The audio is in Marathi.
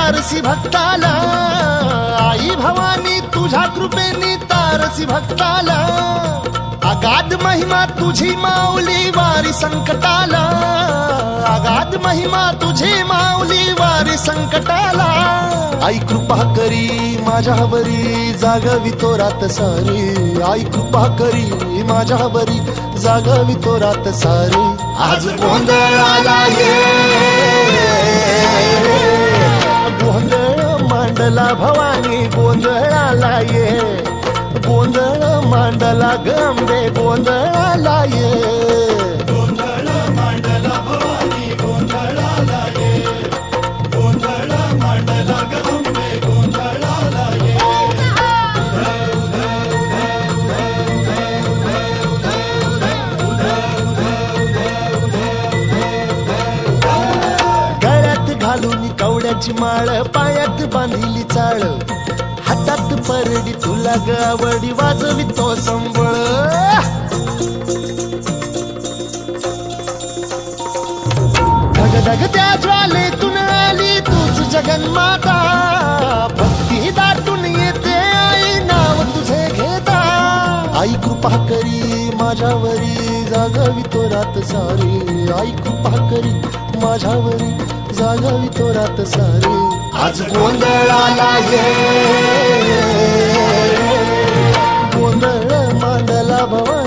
तारसी भक्ताला, आई भवानी तुझ्या कृपेनी तारसी भक्ताला, अगाध महिमा तुझी माऊली वारी संकटाला, अगाध महिमा तुझी माऊली वारी संकटाला. आई कृपा करी माझ्यावरी जागवी तो रात सारी, आई कृपा करी माझ्यावरी जागवी तो रात सारी. आज गोंधळाला ये, गोंधळ मांडला भवानी गोंधळाला ये, गोंधळ मांडला गंबे गोंधळाला ये, गोंधळ मांडला भवानी गोंधळाला ये, गोंधळ मांडला गंबे गोंधळाला ये. गळ्यात घालून कवड्याची माळ, पायात बांधिली चाळ, हातात परडी तुला गावडी वाजवी तो संबळ. धगधग त्या ज्वालेतून आली तूच जगन्माता, भक्ती दाटून येते आई नाव तुझे घेता. आई कृपा करी माझ्यावरी जागवी तो रात सारी, आई कृपा करी माझ्यावरी जागवी तो रात सारी. आज गोंधळाला ये, गोंधळ मांडला भवानी